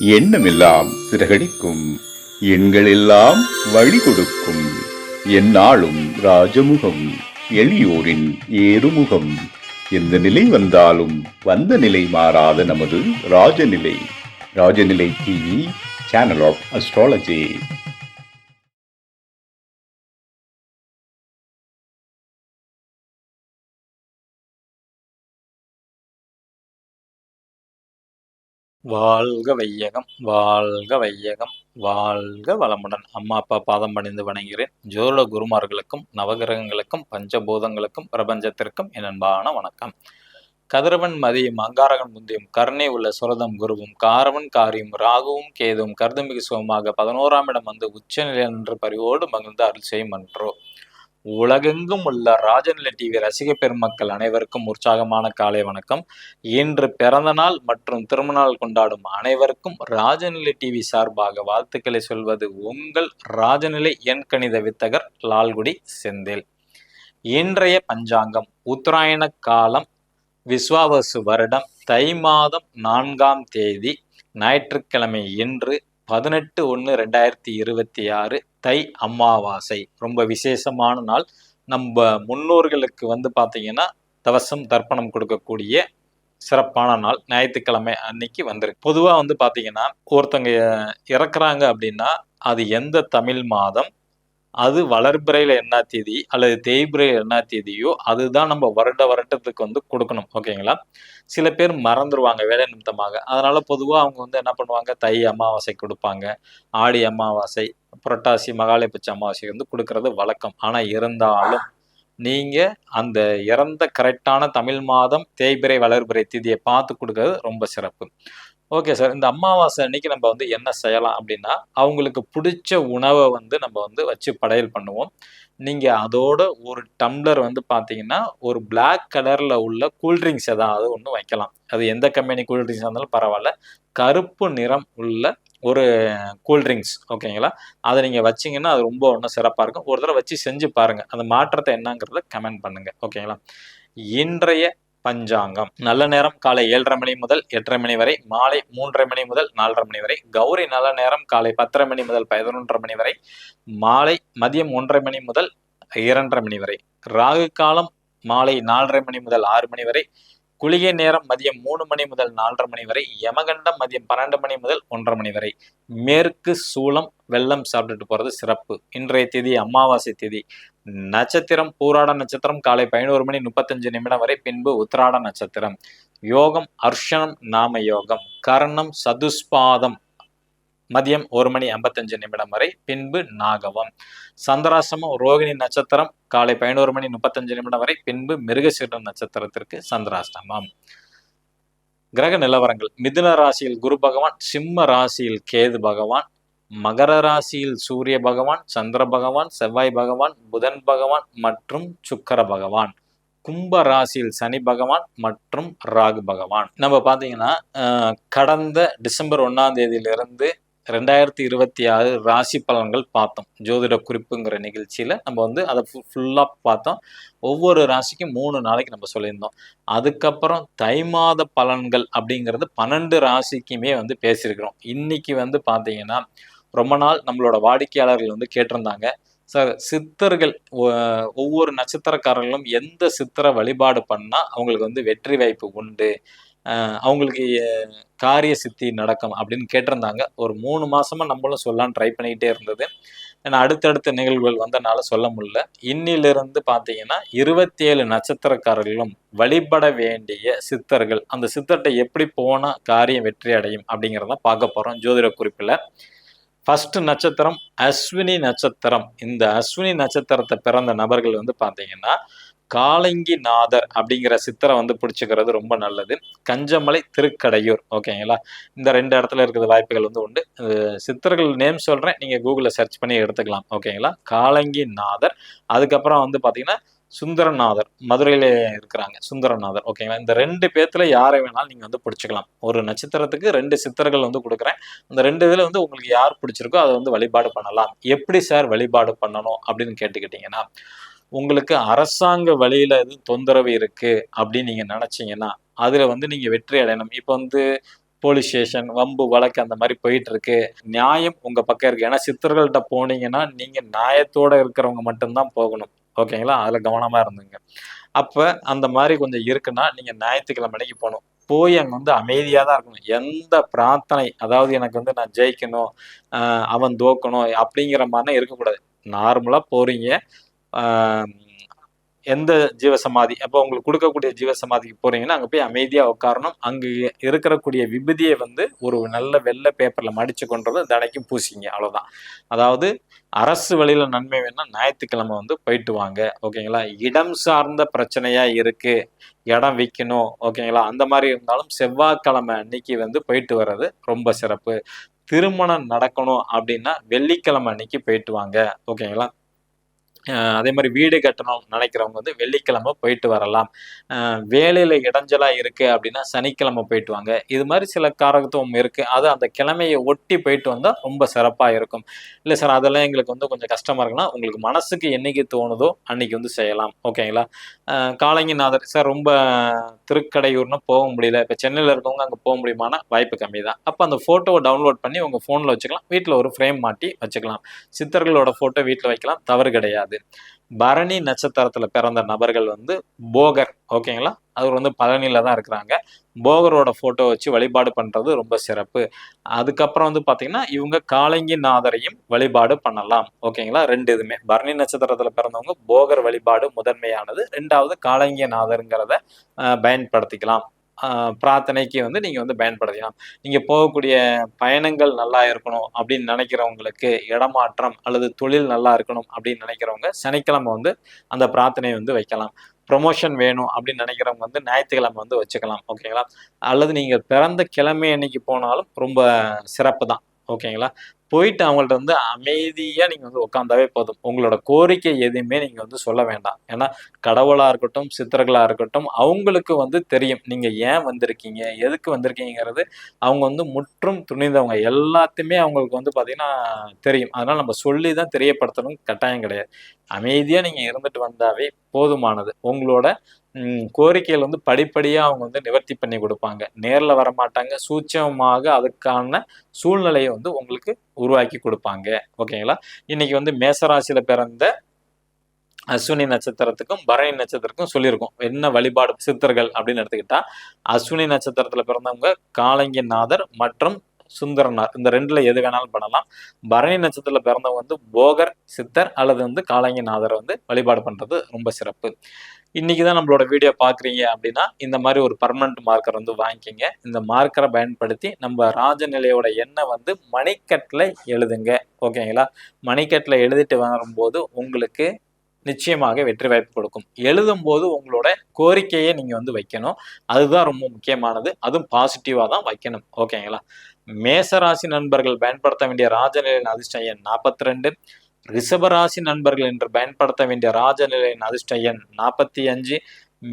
எண்ணமெல்லாம் சிறகடிக்கும், எண்களெல்லாம் வழி கொடுக்கும், எந்நாளும் ராஜமுகம், எளியோரின் ஏறுமுகம். எந்த நிலை வந்தாலும் வந்த நிலை மாறாத நமது Rajanilai. Rajanilai TV, channel of astrology. வாழ்க வையகம், வாழ்க வையகம், வாழ்க வளமுடன். அம்மா அப்பா பாதம் பணிந்து வணங்குகிறேன். ஜோதிட குருமார்களுக்கும் நவகிரகங்களுக்கும் பஞ்சபூதங்களுக்கும் பிரபஞ்சத்திற்கும் என் அன்பான வணக்கம். கதிரவன் மதியும் அங்காரகன் முந்தியும் கருணை உள்ள சுரதம் குருவும் காரவன் காரியும் ராகுவும் கேதுவும் கருதுமிகு சுகமாக 11ஆம் இடம் வந்து உச்சநிலை என்று பரிவோடு மகிழ்ந்து அருள் செய்யும் அன்றோ. உலகெங்கும் உள்ள ராஜநிலை டிவி ரசிக பெருமக்கள் அனைவருக்கும் உற்சாகமான காலை வணக்கம். இன்று பிறந்த நாள் மற்றும் திருமணநாள் கொண்டாடும் அனைவருக்கும் ராஜநிலை டிவி சார்பாக வாழ்த்துக்களை சொல்வது உங்கள் ராஜநிலை எண்கணித வித்தகர் லால்குடி செந்தில். இன்றைய பஞ்சாங்கம் உத்தராயண காலம், விஸ்வாவசு வருடம், தை மாதம் 4ஆம் தேதி, ஞாயிற்றுக்கிழமை. இன்று 18/1/2026 தை அமாவாசை. ரொம்ப விசேஷமான நாள். நம்ம முன்னோர்களுக்கு பார்த்தீங்கன்னா தவசம் தர்ப்பணம் கொடுக்கக்கூடிய சிறப்பான நாள். ஞாயிற்றுக்கிழமை அன்னைக்கு வந்திருக்கு. பொதுவாக பார்த்தீங்கன்னா ஒருத்தங்க இறக்குறாங்க அப்படின்னா அது எந்த தமிழ் மாதம், அது வளர்பிறையில் என்ன தேதி அல்லது தேய்பிறையில் என்ன தேதியோ அதுதான் நம்ம வருடத்துக்கு கொடுக்கணும். ஓகேங்களா? சில பேர் மறந்துடுவாங்க வேலை நிமித்தமாக. அதனால பொதுவாக அவங்க என்ன பண்ணுவாங்க, தை அமாவாசை கொடுப்பாங்க, ஆடி அமாவாசை, புரட்டாசி மகாலயபட்ச அமாவாசை கொடுக்கறது வழக்கம். ஆனால் இருந்தாலும் நீங்க அந்த இறந்த கரெக்டான தமிழ் மாதம் தேய்பிறை வளர்பிறை தேதியை பார்த்து கொடுக்கறது ரொம்ப சிறப்பு. ஓகே சார், இந்த அமாவாசை அன்னைக்கு நம்ம என்ன செய்யலாம் அப்படின்னா, அவங்களுக்கு பிடிச்ச உணவை நம்ம வச்சு படையல் பண்ணுவோம். நீங்கள் அதோட ஒரு டம்ளர் பார்த்தீங்கன்னா ஒரு பிளாக் கலரில் உள்ள கூல்ட்ரிங்க்ஸ் ஏதாவது ஒன்று வைக்கலாம். அது எந்த கம்பெனி கூல்ட்ரிங்க்ஸ் இருந்தாலும் பரவாயில்ல. கருப்பு நிறம் உள்ள ஒரு கூல்ட்ரிங்க்ஸ், ஓகேங்களா? அதை நீங்கள் வச்சிங்கன்னா அது ரொம்ப ஒன்றும் சிறப்பாக இருக்கும். ஒரு தடவை வச்சு செஞ்சு பாருங்கள். அந்த மாற்றத்தை என்னங்கிறத கமெண்ட் பண்ணுங்கள், ஓகேங்களா? இன்றைய பஞ்சாங்கம் நல்ல நேரம் காலை 7:30 மணி முதல் 8:30 மணி வரை, மாலை 3:30 மணி முதல் 4:30 மணி வரை. கௌரி நல்ல நேரம் காலை 10:30 மணி முதல் 11:30 மணி வரை, மாலை மதியம் 1:30 மணி முதல் 2:30 மணி வரை. ராகு காலம் மாலை 4:30 மணி முதல் 6 மணி வரை. குளிகை நேரம் மதியம் 3 மணி முதல் 4:30 மணி வரை. யமகண்டம் மதியம் 12 மணி முதல் 1:30 மணி வரை. மேற்கு சூலம் வெள்ளம் சாப்பிட்டுட்டு போறது சிறப்பு. இன்றைய தேதி அமாவாசை தேதி. நட்சத்திரம் பூராட நட்சத்திரம் காலை 11:35 வரை, பின்பு உத்திராட நட்சத்திரம். யோகம் அர்ஷனம் நாம யோகம். கர்ணம் சதுஸ்பாதம் மதியம் 1:55 வரை, பின்பு நாகவம். சந்திராசிரமம் ரோகிணி நட்சத்திரம் காலை 11:35 வரை, பின்பு மிருகசீர நட்சத்திரத்திற்கு சந்திராஷ்டமம். கிரக நிலவரங்கள்: மிதுன ராசியில் குரு பகவான், சிம்ம ராசியில் கேது பகவான், மகர ராசியில் சூரிய பகவான், சந்திர பகவான், செவ்வாய் பகவான், புதன் பகவான் மற்றும் சுக்கர பகவான். கும்ப ராசியில் சனி பகவான் மற்றும் ராகு பகவான். நம்ம பார்த்தீங்கன்னா கடந்த டிசம்பர் 1ஆம் தேதியிலிருந்து 2026 ராசி பலன்கள் பார்த்தோம். ஜோதிட குறிப்புங்கிற நிகழ்ச்சியில் நம்ம அதை ஃபுல்லாக பார்த்தோம். ஒவ்வொரு ராசிக்கும் 3 நாளைக்கு நம்ம சொல்லியிருந்தோம். அதுக்கப்புறம் தை மாத பலன்கள் அப்படிங்கிறது 12 ராசிக்குமே பேசியிருக்கிறோம். இன்னைக்கு பார்த்தீங்கன்னா ரொம்ப நாள் நம்மளோட வாடிக்கையாளர்கள் கேட்டிருந்தாங்க, சார் சித்தர்கள் ஒவ்வொரு நட்சத்திரக்காரர்களும் எந்த சித்திர வழிபாடு பண்ணால் அவங்களுக்கு வெற்றி வாய்ப்பு உண்டு, அவங்களுக்கு காரிய சித்தி நடக்கும் அப்படின்னு கேட்டிருந்தாங்க. ஒரு 3 மாசமா நம்மளும் சொல்லலான்னு ட்ரை பண்ணிக்கிட்டே இருந்தது. ஏன்னா அடுத்தடுத்த நிகழ்வுகள் வந்தனால சொல்ல முடியல. இன்னிலிருந்து பார்த்தீங்கன்னா 27 நட்சத்திரக்காரர்களும் வழிபட வேண்டிய சித்தர்கள், அந்த சித்தர்கிட்ட எப்படி போனால் காரியம் வெற்றி அடையும் அப்படிங்கிறத பார்க்க போகிறோம் ஜோதிட குறிப்பில். ஃபர்ஸ்ட் நட்சத்திரம் அஸ்வினி நட்சத்திரம். இந்த அஸ்வினி நட்சத்திரத்தை பிறந்த நபர்கள் பார்த்தீங்கன்னா காலங்கி நாதர் அப்படிங்கிற சித்தரை பிடிச்சிக்கிறது ரொம்ப நல்லது. கஞ்சமலை, திருக்கடையூர், ஓகேங்களா? இந்த 2 இடத்துல இருக்கிற வாய்ப்புகள் உண்டு. சித்தர்கள் நேம் சொல்றேன், நீங்க கூகுளில் சர்ச் பண்ணி எடுத்துக்கலாம், ஓகேங்களா? காலங்கி நாதர். அதுக்கப்புறம் பார்த்தீங்கன்னா சுந்தரநாதர், மதுரையில இருக்கிறாங்க சுந்தரநாதர், ஓகேங்களா? இந்த 2 பேத்துல யாரை வேணாலும் நீங்க பிடிச்சிக்கலாம். ஒரு நட்சத்திரத்துக்கு 2 சித்தர்கள் கொடுக்குறேன். அந்த 2 இதுல உங்களுக்கு யார் பிடிச்சிருக்கோ அதை வழிபாடு பண்ணலாம். எப்படி சார் வழிபாடு பண்ணணும் அப்படின்னு கேட்டுக்கிட்டீங்கன்னா, உங்களுக்கு அரசாங்க வழியில எதுவும் தொந்தரவு இருக்கு அப்படின்னு நீங்க நினைச்சீங்கன்னா அதுல நீங்க வெற்றி அடையணும். இப்போ போலீஸ் ஸ்டேஷன், வம்பு வழக்கு அந்த மாதிரி போயிட்டு இருக்கு. நியாயம் உங்க பக்கம் இருக்கு. ஏன்னா சித்தர்கள்ட்ட போனீங்கன்னா நீங்க நியாயத்தோட இருக்கிறவங்க மட்டும்தான் போகணும். ஓகேங்களா? அதுல கவனமா இருந்துங்க. அப்ப அந்த மாதிரி கொஞ்சம் இருக்குன்னா நீங்க ஞாயிற்றுக்கிழமை அன்னைக்கு போகணும். போய் அங்க வந்து அமைதியா தான் இருக்கணும். எந்த பிரார்த்தனை, அதாவது எனக்கு வந்து நான் ஜெயிக்கணும், அவன் தோக்கணும் அப்படிங்கிற மாதிரிலாம் இருக்கக்கூடாது. நார்மலா போறீங்க. ஆஹ் எந்த ஜீவசமாதி, அப்போ உங்களுக்கு கொடுக்கக்கூடிய ஜீவசமாதிக்கு போறீங்கன்னா அங்க போய் அமைதியா உட்காரணும். அங்கு இருக்கக்கூடிய விபூதியை வந்து ஒரு நல்ல வெள்ளை பேப்பர்ல மடிச்சு கொண்டு வந்து தினைக்கும் பூசிங்க. அவ்வளவுதான். அதாவது அரசு வழியில நன்மை வேணும்னா ஞாயிற்றுக்கிழமை வந்து போயிட்டு வாங்க. ஓகேங்களா? இடம் சார்ந்த பிரச்சனையா இருக்கு, இடம் விற்கணும், ஓகேங்களா, அந்த மாதிரி இருந்தாலும் செவ்வாய்க்கிழமை அன்னைக்கு வந்து போயிட்டு வர்றது ரொம்ப சிறப்பு. திருமணம் நடக்கணும் அப்படின்னா வெள்ளிக்கிழமை அன்னைக்கு போயிட்டு வாங்க. ஓகேங்களா? அதே மாதிரி வீடு கட்டணும் நினைக்கிறவங்க வந்து வெள்ளிக்கிழமை போயிட்டு வரலாம். வேலையில இடைஞ்சலா இருக்கு அப்படின்னா சனிக்கிழமை போயிட்டு வாங்க. இது மாதிரி சில காரகத்துவம் இருக்கு. அது அந்த கிழமையை ஒட்டி போயிட்டு வந்தா ரொம்ப சிறப்பா இருக்கும். இல்லை சார் அதெல்லாம் எங்களுக்கு வந்து கொஞ்சம் கஷ்டமா இருக்குன்னா உங்களுக்கு மனசுக்கு என்னைக்கு தோணுதோ அன்னைக்கு வந்து செய்யலாம். ஓகேங்களா? காலங்கிநாதர் சார் ரொம்ப திருக்கடையூர்னு போக முடியல, இப்போ சென்னையில் இருக்கவங்க அங்கே போக முடியுமானா வாய்ப்பு கம்மி தான். அப்போ அந்த ஃபோட்டோவை டவுன்லோட் பண்ணி உங்கள் ஃபோனில் வச்சுக்கலாம். வீட்டில் ஒரு ஃப்ரேம் மாட்டி வச்சுக்கலாம். சித்தர்களோட ஃபோட்டோ வீட்டில் வைக்கலாம், தவறு கிடையாது. பரணி நட்சத்திரத்துல பிறந்த நபர்கள் வந்து போகர், ஓகேங்களா, அவர் வந்து பழனியில தான் இருக்கிறாங்க. போகரோட போட்டோ வச்சு வழிபாடு பண்றது ரொம்ப சிறப்பு. அதுக்கப்புறம் வந்து பாத்தீங்கன்னா இவங்க காலங்கிநாதரையும் வழிபாடு பண்ணலாம். ஓகேங்களா? ரெண்டு இதுமே பரணி நட்சத்திரத்துல பிறந்தவங்க போகர் வழிபாடு முதன்மையானது, ரெண்டாவது காலங்கிநாதருங்கிறத பயன்படுத்திக்கலாம். பிரார்த்தனைக்கு வந்து நீங்க வந்து பயன்படுத்திக்கலாம். நீங்க போகக்கூடிய பயணங்கள் நல்லா இருக்கணும் அப்படின்னு நினைக்கிறவங்களுக்கு, இடமாற்றம் அல்லது தொழில் நல்லா இருக்கணும் அப்படின்னு நினைக்கிறவங்க சனிக்கிழமை வந்து அந்த பிரார்த்தனையை வந்து வைக்கலாம். ப்ரொமோஷன் வேணும் அப்படின்னு நினைக்கிறவங்க வந்து ஞாயிற்றுக்கிழமை வந்து வச்சுக்கலாம். ஓகேங்களா? அல்லது நீங்க பிறந்த கிழமை அன்னைக்கு போனாலும் ரொம்ப சிறப்பு தான். ஓகேங்களா? போயிட்டு அவங்கள்ட்ட வந்து அமைதியா நீங்க வந்து உட்காந்தாவே போதும். உங்களோட கோரிக்கை எதுவுமே நீங்க வந்து சொல்ல வேண்டாம். ஏன்னா கடவுளா இருக்கட்டும், சித்தர்களா இருக்கட்டும், அவங்களுக்கு வந்து தெரியும் நீங்க ஏன் வந்திருக்கீங்க, எதுக்கு வந்திருக்கீங்கிறது. அவங்க வந்து முற்றும் துணிந்தவங்க. எல்லாத்தையுமே அவங்களுக்கு வந்து பாத்தீங்கன்னா தெரியும். அதனால நம்ம சொல்லி தான் தெரியப்படுத்தணும் கட்டாயம் கிடையாது. அமைதியா நீங்க இருந்துட்டு வந்தாவே போதுமானது. உங்களோட கோரிக்கைகள் வந்து படிப்படியா அவங்க வந்து நிவர்த்தி பண்ணி கொடுப்பாங்க. நேர்ல வரமாட்டாங்க, சூட்சமமாக அதுக்கான சூழ்நிலையை வந்து உங்களுக்கு உருவாக்கி கொடுப்பாங்க. ஓகேங்களா? இன்னைக்கு வந்து மேசராசியில பிறந்த அஸ்வினி நட்சத்திரத்துக்கும் பரணி நட்சத்திரத்துக்கும் சொல்லியிருக்கோம் என்ன வழிபாடு சித்தர்கள் அப்படின்னு எடுத்துக்கிட்டா, அஸ்வினி நட்சத்திரத்துல பிறந்தவங்க காலங்கிநாதர் மற்றும் சுந்தரனார், இந்த ரெண்டுல எது வேணாலும் பண்ணலாம். பரணி நட்சத்திரத்துல பிறந்தவங்க வந்து போகர் சித்தர் அல்லது வந்து காலங்கிநாதரை வந்து வழிபாடு பண்றது ரொம்ப சிறப்பு. இன்னைக்குதான் நம்மளோட வீடியோ பாக்குறீங்க அப்படின்னா இந்த மாதிரி ஒரு பர்மனன்ட் மார்க்கர் வந்து வாங்கிக்கிங்க. இந்த மார்க்கரை பயன்படுத்தி நம்ம ராஜநிலையோட எண்ணை வந்து மணிக்கட்டில் எழுதுங்க. ஓகேங்களா? மணிக்கட்டில் எழுதிட்டு வரும்போது உங்களுக்கு நிச்சயமாக வெற்றி வாய்ப்பு கொடுக்கும். எழுதும் போது உங்களோட கோரிக்கையை நீங்க வந்து வைக்கணும். அதுதான் ரொம்ப முக்கியமானது. அதுவும் பாசிட்டிவா தான் வைக்கணும். ஓகேங்களா? மேசராசி நண்பர்கள் பயன்படுத்த வேண்டிய ராஜநிலையின் அதிர்ஷ்ட எண் 42. ரிஷபராசி நண்பர்கள் என்று பயன்படுத்த வேண்டிய ராஜநிலையின் அதிர்ஷ்ட எண் 45.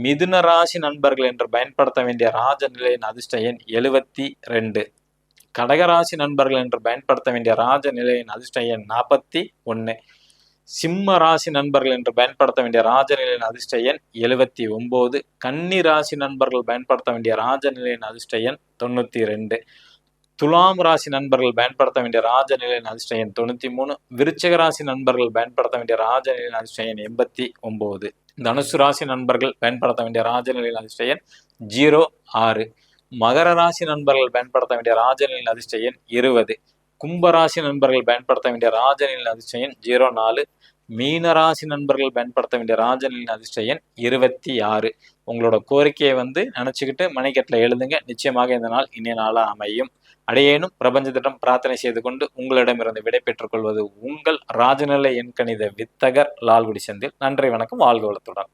மிதுன ராசி நண்பர்கள் என்று பயன்படுத்த வேண்டிய ராஜநிலையின் அதிர்ஷ்ட எண் 72. கடகராசி நண்பர்கள் என்று பயன்படுத்த வேண்டிய ராஜநிலையின் அதிர்ஷ்ட எண் 41. சிம்ம ராசி நண்பர்கள் என்று பயன்படுத்த வேண்டிய ராஜநிலையின் அதிர்ஷ்ட எண் 79. கன்னி ராசி நண்பர்கள் பயன்படுத்த வேண்டிய ராஜநிலையின் அதிர்ஷ்ட எண் 92. துலாம் ராசி நண்பர்கள் பயன்படுத்த வேண்டிய ராஜநிலையின் அதிர்ஷ்ட எண் 93. விருச்சிக ராசி நண்பர்கள் பயன்படுத்த வேண்டிய ராஜநிலையின் அதிர்ஷ்ட எண் 89. தனுசு ராசி நண்பர்கள் பயன்படுத்த வேண்டிய ராஜநிலையின் அதிர்ஷ்ட எண் 06. மகர ராசி நண்பர்கள் பயன்படுத்த வேண்டிய ராஜநிலையின் அதிர்ஷ்ட எண் 20. கும்பராசி நண்பர்கள் பயன்படுத்த வேண்டிய ராஜநிலையின் அதிர்ஷ்ட எண் 04. மீனராசி நண்பர்கள் பயன்படுத்த வேண்டிய ராஜநிலையின் அதிர்ஷ்ட எண் 26. உங்களோட கோரிக்கையை வந்து நினைச்சுக்கிட்டு மணிக்கட்டில் எழுதுங்க. நிச்சயமாக இந்த நாள் இனிய நாளாக அமையும். அடையேனும் பிரபஞ்சத்திடம் பிரார்த்தனை செய்து கொண்டு உங்களிடமிருந்து விடை பெற்றுக் கொள்வது உங்கள் ராஜநிலை எண்கணித வித்தகர் லால்குடி செந்தில். நன்றி, வணக்கம், வாழ்க வளத்துடன்.